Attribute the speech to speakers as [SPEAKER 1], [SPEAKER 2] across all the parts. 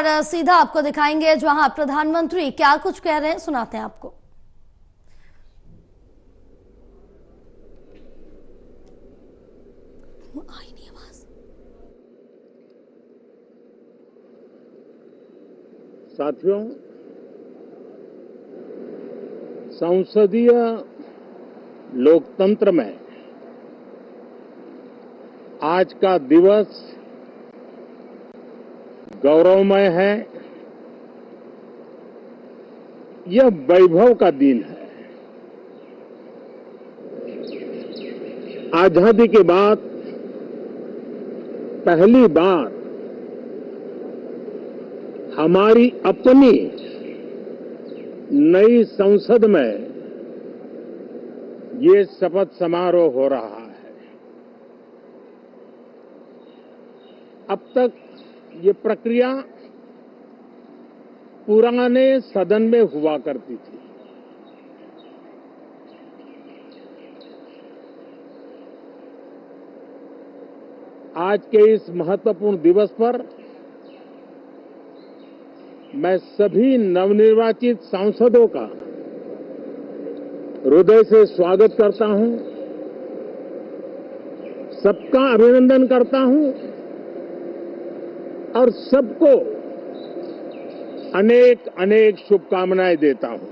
[SPEAKER 1] बार सीधा आपको दिखाएंगे जहां प्रधानमंत्री क्या कुछ कह रहे हैं, सुनाते हैं आपको। आई नहीं आवाज।
[SPEAKER 2] साथियों, संसदीय लोकतंत्र में आज का दिवस गौरवमय है। यह वैभव का दिन है। आजादी के बाद पहली बार हमारी अपनी नई संसद में ये शपथ समारोह हो रहा है। अब तक ये प्रक्रिया पुराने सदन में हुआ करती थी। आज के इस महत्वपूर्ण दिवस पर मैं सभी नवनिर्वाचित सांसदों का हृदय से स्वागत करता हूं, सबका अभिनंदन करता हूं और सबको अनेक अनेक शुभकामनाएं देता हूं।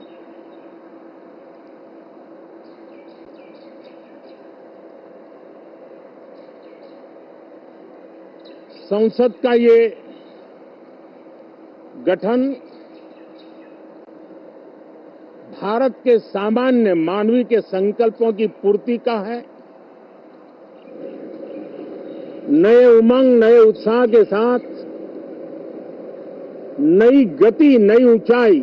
[SPEAKER 2] संसद का ये गठन भारत के सामान्य मानवीय के संकल्पों की पूर्ति का है। नए उमंग, नए उत्साह के साथ नई गति, नई ऊंचाई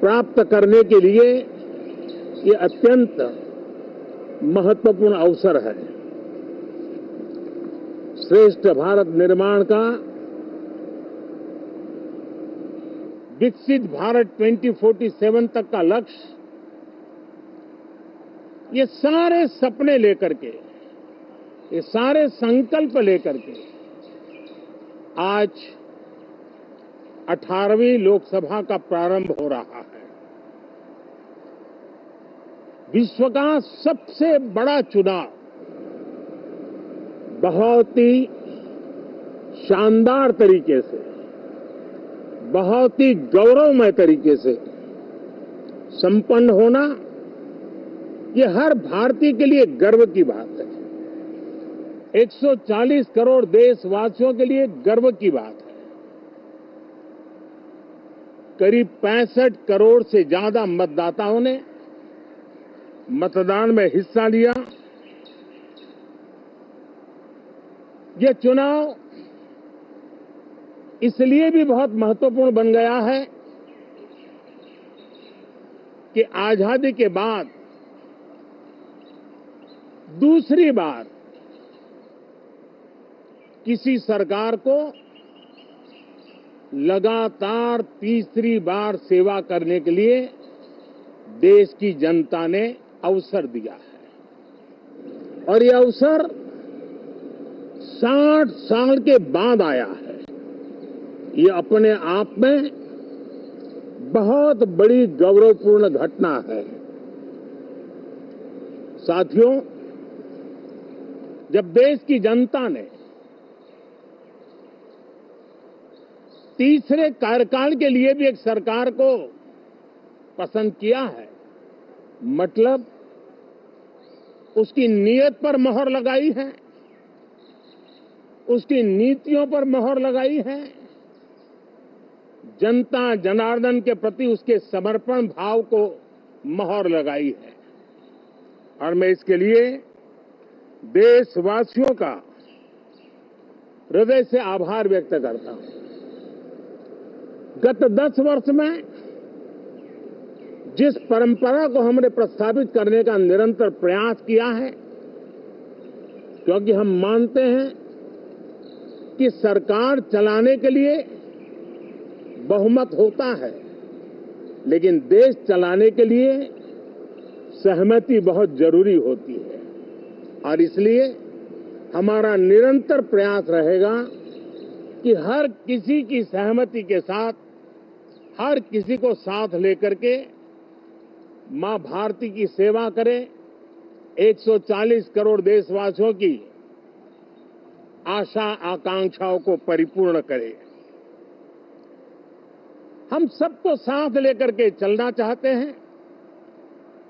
[SPEAKER 2] प्राप्त करने के लिए ये अत्यंत महत्वपूर्ण अवसर है। श्रेष्ठ भारत निर्माण का, विकसित भारत 2047 तक का लक्ष्य, ये सारे सपने लेकर के, ये सारे संकल्प लेकर के आज 18वीं लोकसभा का प्रारंभ हो रहा है। विश्व का सबसे बड़ा चुनाव बहुत ही शानदार तरीके से, बहुत ही गौरवमय तरीके से संपन्न होना, ये हर भारतीय के लिए गर्व की बात है। 140 करोड़ देशवासियों के लिए गर्व की बात है। करीब 65 करोड़ से ज्यादा मतदाताओं ने मतदान में हिस्सा लिया। यह चुनाव इसलिए भी बहुत महत्वपूर्ण बन गया है कि आजादी के बाद दूसरी बार किसी सरकार को लगातार तीसरी बार सेवा करने के लिए देश की जनता ने अवसर दिया है और यह अवसर 60 साल के बाद आया है। ये अपने आप में बहुत बड़ी गौरवपूर्ण घटना है। साथियों, जब देश की जनता ने तीसरे कार्यकाल के लिए भी एक सरकार को पसंद किया है, मतलब उसकी नीयत पर मोहर लगाई है, उसकी नीतियों पर मोहर लगाई है, जनता जनार्दन के प्रति उसके समर्पण भाव को मोहर लगाई है। और मैं इसके लिए देशवासियों का हृदय से आभार व्यक्त करता हूं। गत 10 वर्ष में जिस परंपरा को हमने प्रस्थापित करने का निरंतर प्रयास किया है, क्योंकि हम मानते हैं कि सरकार चलाने के लिए बहुमत होता है, लेकिन देश चलाने के लिए सहमति बहुत जरूरी होती है। और इसलिए हमारा निरंतर प्रयास रहेगा कि हर किसी की सहमति के साथ, हर किसी को साथ लेकर के मां भारती की सेवा करें, 140 करोड़ देशवासियों की आशा आकांक्षाओं को परिपूर्ण करें। हम सबको साथ लेकर के चलना चाहते हैं,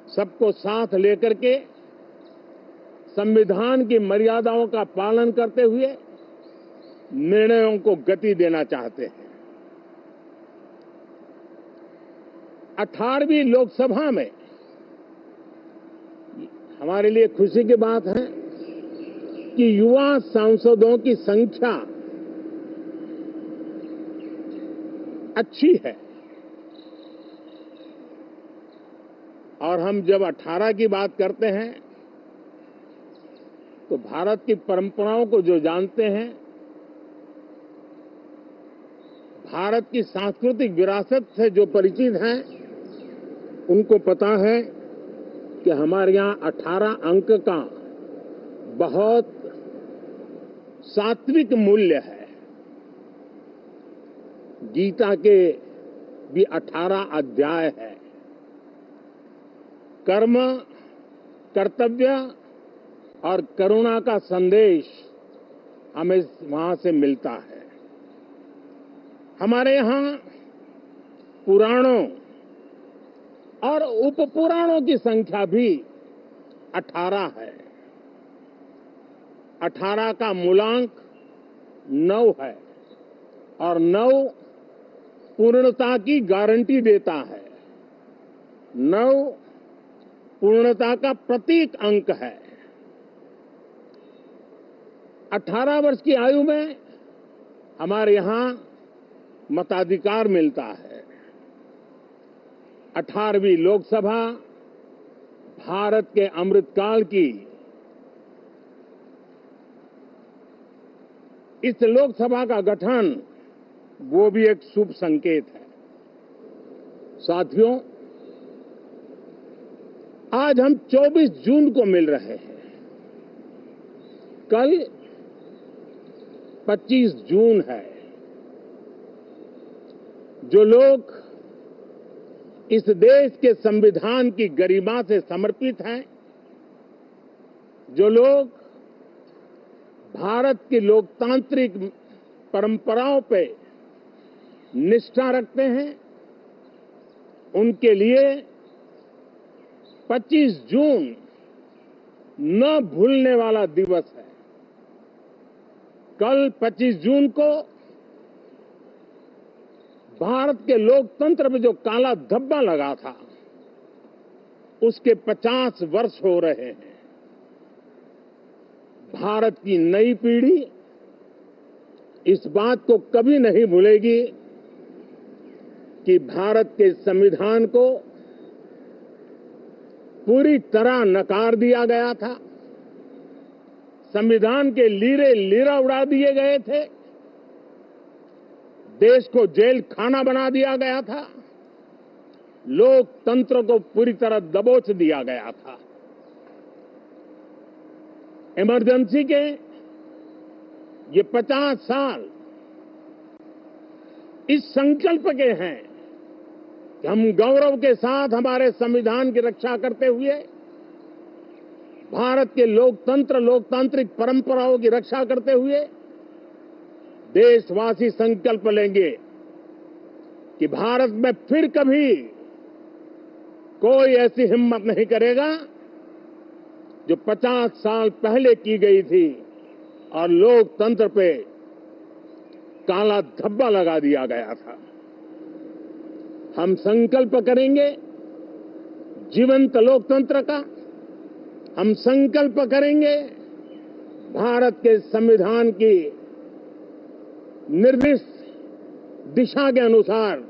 [SPEAKER 2] सबको साथ लेकर के संविधान की मर्यादाओं का पालन करते हुए निर्णयों को गति देना चाहते हैं। 18वीं लोकसभा में हमारे लिए खुशी की बात है कि युवा सांसदों की संख्या अच्छी है। और हम जब 18 की बात करते हैं तो भारत की परंपराओं को जो जानते हैं, भारत की सांस्कृतिक विरासत से जो परिचित हैं, उनको पता है कि हमारे यहाँ 18 अंक का बहुत सात्विक मूल्य है। गीता के भी 18 अध्याय है। कर्म, कर्तव्य और करुणा का संदेश हमें वहां से मिलता है। हमारे यहाँ पुराणों और उपपुराणों की संख्या भी 18 है। 18 का मूलांक 9 है और 9 पूर्णता की गारंटी देता है। 9 पूर्णता का प्रतीक अंक है। 18 वर्ष की आयु में हमारे यहाँ मताधिकार मिलता है। 18वीं लोकसभा भारत के अमृतकाल की इस लोकसभा का गठन वो भी एक शुभ संकेत है। साथियों, आज हम 24 जून को मिल रहे हैं। कल 25 जून है। जो लोग इस देश के संविधान की गरिमा से समर्पित हैं, जो लोग भारत की लोकतांत्रिक परंपराओं पे निष्ठा रखते हैं, उनके लिए 25 जून न भूलने वाला दिवस है। कल 25 जून को भारत के लोकतंत्र में जो काला धब्बा लगा था, उसके 50 वर्ष हो रहे हैं। भारत की नई पीढ़ी इस बात को कभी नहीं भूलेगी कि भारत के संविधान को पूरी तरह नकार दिया गया था। संविधान के लीरे लीरा उड़ा दिए गए थे। देश को जेल खाना बना दिया गया था। लोकतंत्र को पूरी तरह दबोच दिया गया था। इमरजेंसी के ये 50 साल इस संकल्प के हैं कि हम गौरव के साथ हमारे संविधान की रक्षा करते हुए भारत के लोकतंत्र, लोकतांत्रिक परंपराओं की रक्षा करते हुए देशवासी संकल्प लेंगे कि भारत में फिर कभी कोई ऐसी हिम्मत नहीं करेगा जो 50 साल पहले की गई थी और लोकतंत्र पे काला धब्बा लगा दिया गया था। हम संकल्प करेंगे जीवंत लोकतंत्र का। हम संकल्प करेंगे भारत के संविधान की निर्दिष्ट दिशा के अनुसार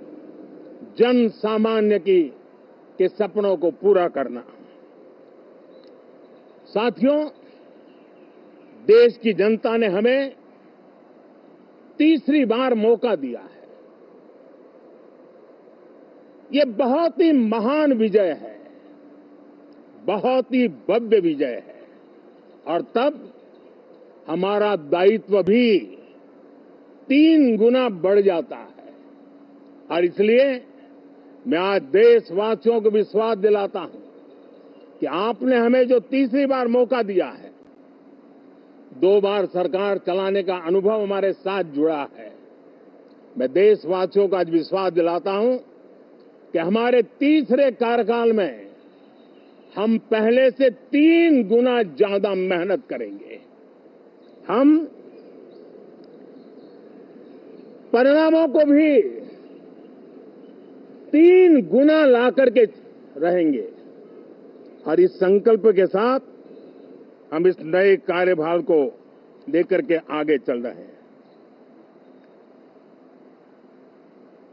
[SPEAKER 2] जन सामान्य के सपनों को पूरा करना। साथियों, देश की जनता ने हमें तीसरी बार मौका दिया है। ये बहुत ही महान विजय है, बहुत ही भव्य विजय है। और तब हमारा दायित्व भी 3 गुना बढ़ जाता है। और इसलिए मैं आज देशवासियों को विश्वास दिलाता हूं कि आपने हमें जो तीसरी बार मौका दिया है, 2 बार सरकार चलाने का अनुभव हमारे साथ जुड़ा है। मैं देशवासियों को आज विश्वास दिलाता हूं कि हमारे तीसरे कार्यकाल में हम पहले से 3 गुना ज्यादा मेहनत करेंगे। हम परिणामों को भी 3 गुना ला करके रहेंगे। और इस संकल्प के साथ हम इस नए कार्यभार को लेकर के आगे चल रहे हैं।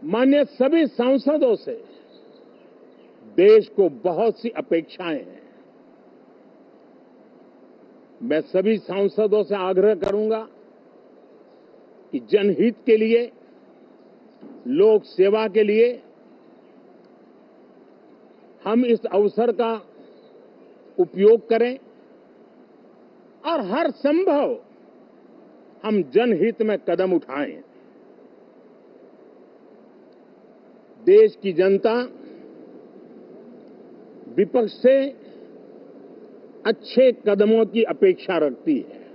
[SPEAKER 2] माननीय सभी सांसदों से देश को बहुत सी अपेक्षाएं हैं। मैं सभी सांसदों से आग्रह करूंगा कि जनहित के लिए, लोक सेवा के लिए हम इस अवसर का उपयोग करें और हर संभव हम जनहित में कदम उठाएं। देश की जनता विपक्ष से अच्छे कदमों की अपेक्षा रखती है।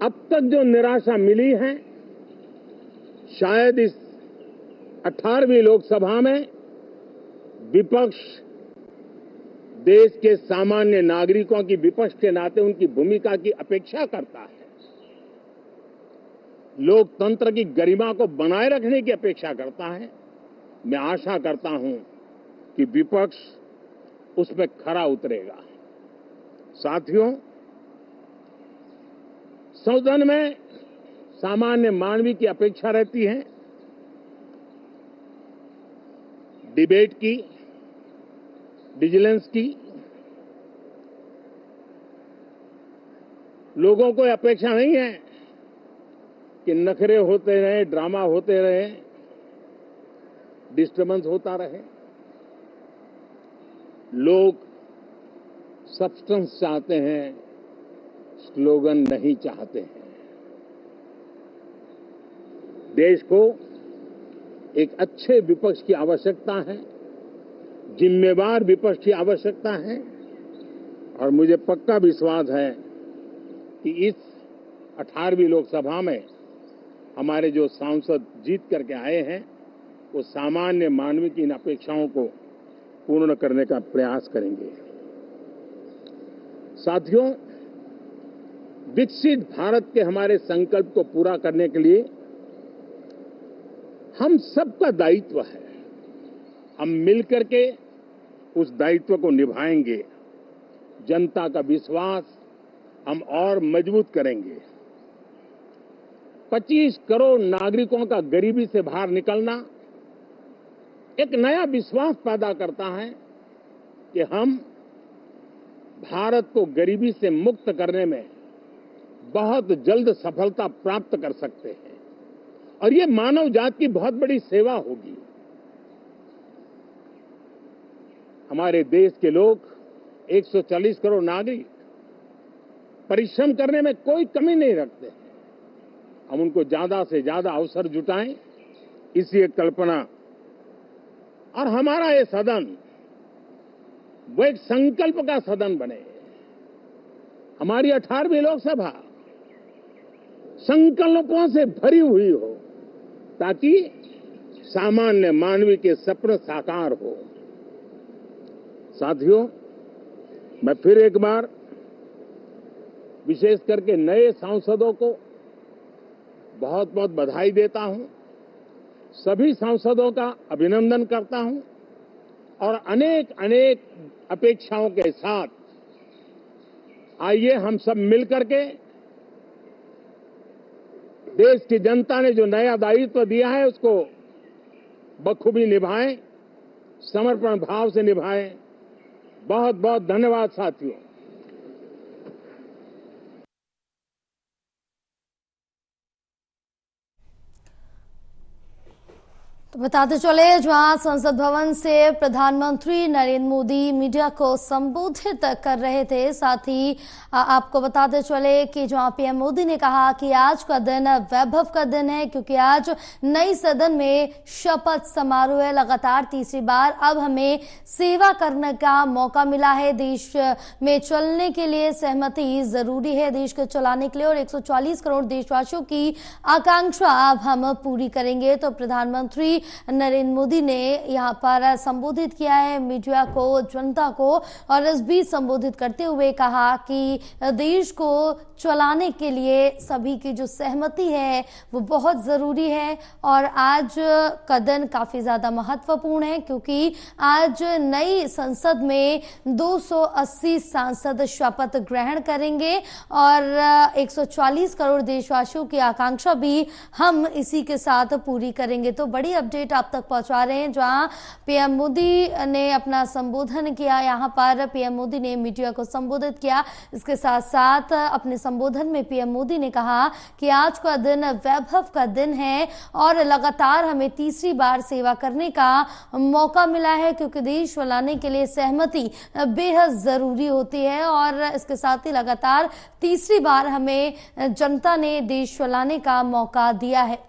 [SPEAKER 2] अब तक जो निराशा मिली है, शायद इस 18वीं लोकसभा में विपक्ष देश के सामान्य नागरिकों की विपक्ष के नाते उनकी भूमिका की अपेक्षा करता है, लोकतंत्र की गरिमा को बनाए रखने की अपेक्षा करता है। मैं आशा करता हूं कि विपक्ष उसमें खरा उतरेगा। साथियों, सदन में सामान्य मानवीय की अपेक्षा रहती है डिबेट की, विजिलेंस की। लोगों को अपेक्षा नहीं है कि नखरे होते रहे, ड्रामा होते रहे, डिस्टर्बेंस होता रहे। लोग सब्सटेंस चाहते हैं, स्लोगन नहीं चाहते हैं। देश को एक अच्छे विपक्ष की आवश्यकता है, जिम्मेवार विपक्ष की आवश्यकता है। और मुझे पक्का विश्वास है कि इस 18वीं लोकसभा में हमारे जो सांसद जीत करके आए हैं, वो सामान्य मानवीय की इन अपेक्षाओं को पूर्ण करने का प्रयास करेंगे। साथियों, विकसित भारत के हमारे संकल्प को पूरा करने के लिए हम सबका दायित्व है। हम मिलकर के उस दायित्व को निभाएंगे। जनता का विश्वास हम और मजबूत करेंगे। 25 करोड़ नागरिकों का गरीबी से बाहर निकलना एक नया विश्वास पैदा करता है कि हम भारत को गरीबी से मुक्त करने में बहुत जल्द सफलता प्राप्त कर सकते हैं। और ये मानव जाति की बहुत बड़ी सेवा होगी। हमारे देश के लोग 140 करोड़ नागरिक परिश्रम करने में कोई कमी नहीं रखते हैं। हम उनको ज्यादा से ज्यादा अवसर जुटाएं, इसी एक कल्पना। और हमारा ये सदन वो एक संकल्प का सदन बने। हमारी 18वीं लोकसभा संकल्पों से भरी हुई हो, ताकि सामान्य मानवीय के सपने साकार हो। साथियों, मैं फिर एक बार विशेष करके नए सांसदों को बहुत बहुत बधाई देता हूं। सभी सांसदों का अभिनंदन करता हूं और अनेक अनेक अपेक्षाओं के साथ आइए हम सब मिलकर के देश की जनता ने जो नया दायित्व दिया है उसको बखूबी निभाएं, समर्पण भाव से निभाएं। बहुत बहुत धन्यवाद साथियों।
[SPEAKER 1] तो बताते चले जहां संसद भवन से प्रधानमंत्री नरेंद्र मोदी मीडिया को संबोधित कर रहे थे, साथ ही आपको बताते चले कि जहां पीएम मोदी ने कहा कि आज का दिन वैभव का दिन है, क्योंकि आज नई सदन में शपथ समारोह है। लगातार तीसरी बार अब हमें सेवा करने का मौका मिला है। देश में चलने के लिए सहमति जरूरी है, देश को चलाने के लिए, और 140 करोड़ देशवासियों की आकांक्षा अब हम पूरी करेंगे। तो प्रधानमंत्री नरेंद्र मोदी ने यहां पर संबोधित किया है मीडिया को, जनता को, और इस बीच संबोधित करते हुए कहा कि देश को चलाने के लिए सभी की जो सहमति है वो बहुत जरूरी है। और आज का दिन काफी ज्यादा महत्वपूर्ण है, क्योंकि आज नई संसद में 280 सांसद शपथ ग्रहण करेंगे और 140 करोड़ देशवासियों की आकांक्षा भी हम इसी के साथ पूरी करेंगे। तो बड़ी अपडेट आप तक पहुंचा रहे हैं, जहां पीएम मोदी ने अपना संबोधन किया। यहां पर पीएम मोदी ने मीडिया को संबोधित किया। इसके साथ साथ अपने संबोधन में पीएम मोदी ने कहा कि आज का दिन वैभव का दिन है और लगातार हमें तीसरी बार सेवा करने का मौका मिला है, क्योंकि देश चलाने के लिए सहमति बेहद जरूरी होती है। और इसके साथ ही लगातार तीसरी बार हमें जनता ने देश चलाने का मौका दिया है।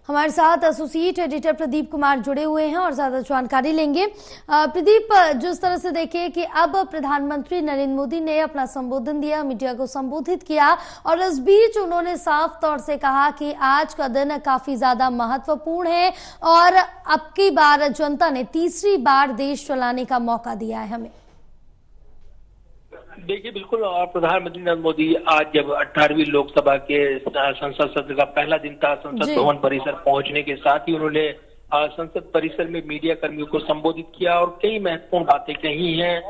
[SPEAKER 1] हमारे साथ एसोसिएट एडिटर प्रदीप कुमार जुड़े हुए हैं और ज्यादा जानकारी लेंगे। प्रदीप, जिस तरह से देखिए कि अब प्रधानमंत्री नरेंद्र मोदी ने अपना संबोधन दिया, मीडिया को संबोधित किया, और इस बीच उन्होंने साफ तौर से कहा कि आज का दिन काफी ज्यादा महत्वपूर्ण है और अब की बार जनता ने तीसरी बार देश चलाने का मौका दिया है हमें।
[SPEAKER 3] देखिए, बिल्कुल, और प्रधानमंत्री नरेंद्र मोदी आज जब 18वीं लोकसभा के संसद सत्र का पहला दिन था, संसद भवन परिसर पहुंचने के साथ ही उन्होंने संसद परिसर में मीडिया कर्मियों को संबोधित किया और कई महत्वपूर्ण बातें कही हैं।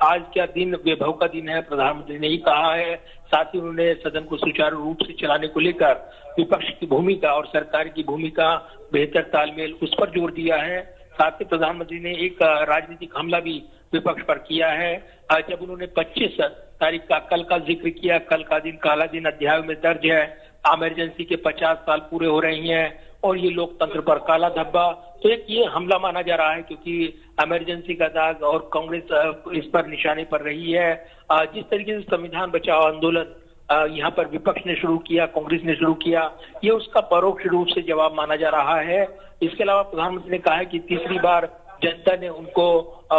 [SPEAKER 3] आज का दिन वैभव का दिन है, प्रधानमंत्री ने ही कहा है। साथ ही उन्होंने सदन को सुचारू रूप से चलाने को लेकर विपक्ष की भूमिका और सरकार की भूमिका, बेहतर तालमेल, उस पर जोर दिया है। साथ ही प्रधानमंत्री ने एक राजनीतिक हमला भी विपक्ष पर किया है। जब उन्होंने 25 तारीख का कल का जिक्र किया, कल का दिन काला दिन अध्याय में दर्ज है, इमरजेंसी के 50 साल पूरे हो रही हैं और ये लोकतंत्र पर काला धब्बा, तो एक ये हमला माना जा रहा है, क्योंकि इमरजेंसी का दाग और कांग्रेस इस पर निशाने पर रही है। जिस तरीके से संविधान बचाओ आंदोलन यहाँ पर विपक्ष ने शुरू किया, कांग्रेस ने शुरू किया, ये उसका परोक्ष रूप से जवाब माना जा रहा है। इसके अलावा प्रधानमंत्री ने कहा है कि तीसरी बार जनता ने उनको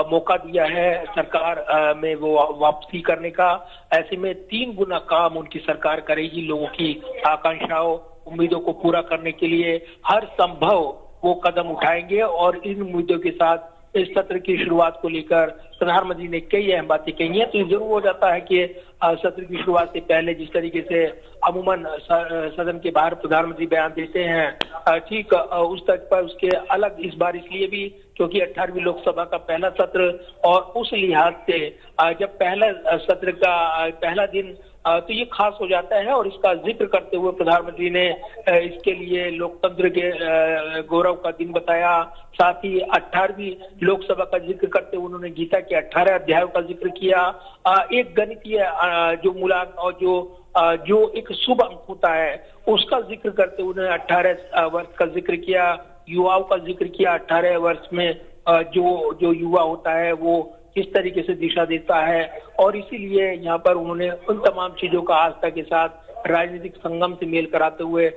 [SPEAKER 3] मौका दिया है सरकार में वो वापसी करने का। ऐसे में 3 गुना काम उनकी सरकार करेगी लोगों की आकांक्षाओं, उम्मीदों को पूरा करने के लिए हर संभव वो कदम उठाएंगे। और इन मुद्दों के साथ इस सत्र की शुरुआत को लेकर प्रधानमंत्री ने कई अहम बातें कही हैं। तो ये जरूर हो जाता है कि सत्र की शुरुआत से पहले जिस तरीके से अमूमन सदन के बाहर प्रधानमंत्री बयान देते हैं, ठीक उस तक पर उसके अलग इस बार इसलिए भी क्योंकि 18वीं लोकसभा का पहला सत्र, और उस लिहाज से जब पहला सत्र का पहला दिन तो ये खास हो जाता है। और इसका जिक्र करते हुए प्रधानमंत्री ने इसके लिए लोकतंत्र के गौरव का दिन बताया। साथ ही 18वीं लोकसभा का जिक्र करते हुए उन्होंने गीता के 18 अध्यायों का जिक्र किया। एक गणितीय जो मूलांक और जो एक शुभ अंक होता है उसका जिक्र करते हुए उन्होंने 18 वर्ष का जिक्र किया, युवाओं का जिक्र किया। 18 वर्ष में जो युवा होता है वो किस तरीके से दिशा देता है, और इसीलिए यहाँ पर उन्होंने उन तमाम चीजों का आस्था के साथ राजनीतिक संगम से मेल कराते हुए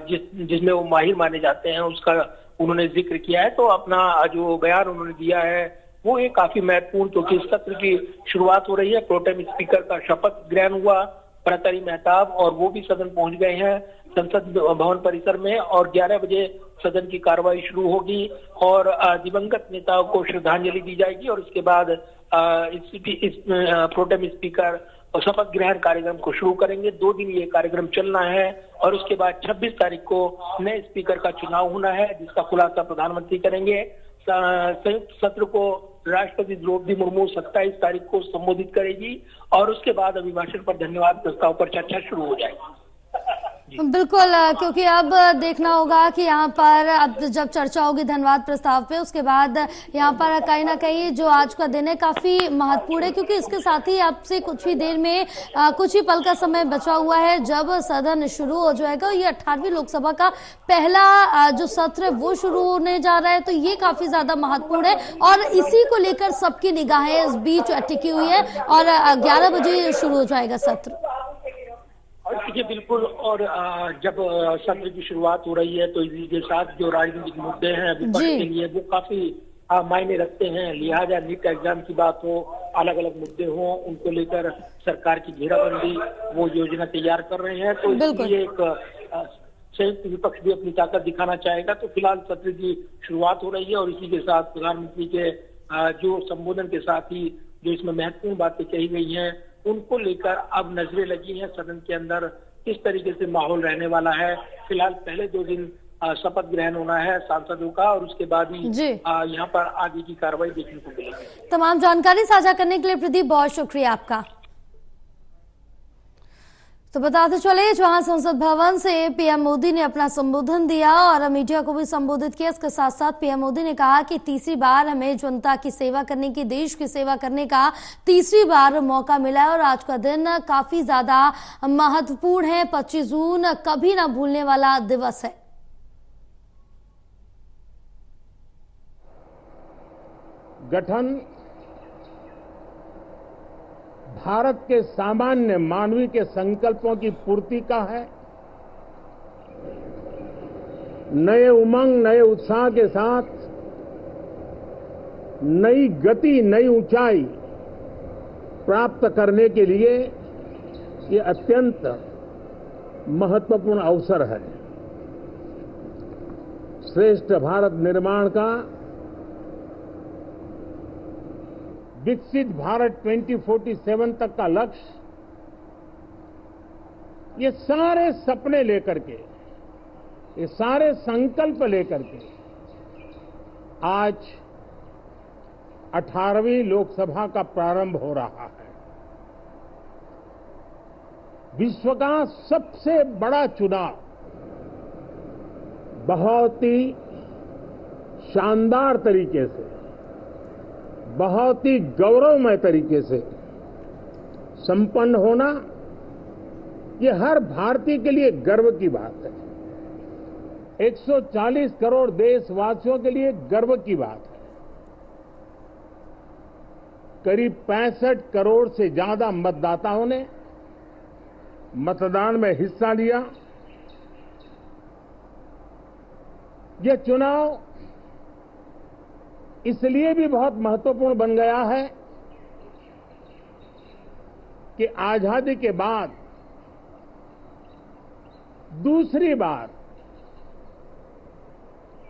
[SPEAKER 3] जिसमें वो माहिर माने जाते हैं उसका उन्होंने जिक्र किया है। तो अपना जो बयान उन्होंने दिया है वो एक काफी महत्वपूर्ण, क्योंकि इस सत्र की शुरुआत हो रही है। प्रोटेम स्पीकर का शपथ ग्रहण हुआ, प्रहरी मेहताब, और वो भी सदन पहुंच गए हैं संसद भवन परिसर में, और 11 बजे सदन की कार्रवाई शुरू होगी और दिवंगत नेताओं को श्रद्धांजलि दी जाएगी। और इसके बाद इस प्रोटेम स्पीकर शपथ ग्रहण कार्यक्रम को शुरू करेंगे। 2 दिन ये कार्यक्रम चलना है और उसके बाद 26 तारीख को नए स्पीकर का चुनाव होना है, जिसका खुलासा प्रधानमंत्री करेंगे। संयुक्त सत्र को राष्ट्रपति द्रौपदी मुर्मू 27 तारीख को संबोधित करेगी और उसके बाद अभिभाषण पर धन्यवाद प्रस्ताव पर चर्चा शुरू हो जाएगी।
[SPEAKER 1] बिल्कुल, क्योंकि अब देखना होगा कि यहाँ पर अब जब चर्चा होगी धन्यवाद प्रस्ताव पे, उसके बाद यहाँ पर कहीं ना कहीं जो आज का दिन है काफी महत्वपूर्ण है, क्योंकि इसके साथ ही अब से कुछ ही देर में कुछ ही पल का समय बचा हुआ है जब सदन शुरू हो जाएगा। ये 18वीं लोकसभा का पहला जो सत्र है वो शुरू होने जा रहा है, तो ये काफी ज्यादा महत्वपूर्ण है और इसी को लेकर सबकी निगाहें इस बीच टिकी हुई है और 11 बजे शुरू हो जाएगा सत्र।
[SPEAKER 3] जी बिल्कुल, और जब सत्र की शुरुआत हो रही है तो इसी के साथ जो राजनीतिक मुद्दे हैं विपक्ष के लिए वो काफी मायने रखते हैं। लिहाजा नीट एग्जाम की बात हो, अलग अलग मुद्दे हो, उनको लेकर सरकार की घेराबंदी वो योजना तैयार कर रहे हैं, तो इसलिए एक संयुक्त विपक्ष भी अपनी ताकत दिखाना चाहेगा। तो फिलहाल सत्र की शुरुआत हो रही है और इसी के साथ प्रधानमंत्री के जो संबोधन के साथ ही जो इसमें महत्वपूर्ण बातें कही गई हैं उनको लेकर अब नजरें लगी हैं सदन के अंदर किस तरीके से माहौल रहने वाला है। फिलहाल पहले 2 दिन शपथ ग्रहण होना है सांसदों का और उसके बाद ही यहाँ पर आगे की कार्रवाई देखने को मिलेगी।
[SPEAKER 1] तमाम जानकारी साझा करने के लिए प्रदीप बहुत शुक्रिया आपका। तो बताते चले जहां संसद भवन से पीएम मोदी ने अपना संबोधन दिया और मीडिया को भी संबोधित किया। इसके साथ साथ पीएम मोदी ने कहा कि तीसरी बार हमें जनता की सेवा करने की, देश की सेवा करने का तीसरी बार मौका मिला है और आज का दिन काफी ज्यादा महत्वपूर्ण है। 25 जून कभी ना भूलने वाला दिवस है।
[SPEAKER 2] गठन भारत के सामान्य मानवीय के संकल्पों की पूर्ति का है। नए उमंग, नए उत्साह के साथ नई गति, नई ऊंचाई प्राप्त करने के लिए ये अत्यंत महत्वपूर्ण अवसर है। श्रेष्ठ भारत निर्माण का, विकसित भारत 2047 तक का लक्ष्य, ये सारे सपने लेकर के, ये सारे संकल्प लेकर के आज 18वीं लोकसभा का प्रारंभ हो रहा है। विश्व का सबसे बड़ा चुनाव बहुत ही शानदार तरीके से, बहुत ही गौरवमय तरीके से संपन्न होना, ये हर भारतीय के लिए गर्व की बात है। 140 करोड़ देशवासियों के लिए गर्व की बात है। करीब 65 करोड़ से ज्यादा मतदाताओं ने मतदान में हिस्सा लिया। यह चुनाव इसलिए भी बहुत महत्वपूर्ण बन गया है कि आजादी के बाद दूसरी बार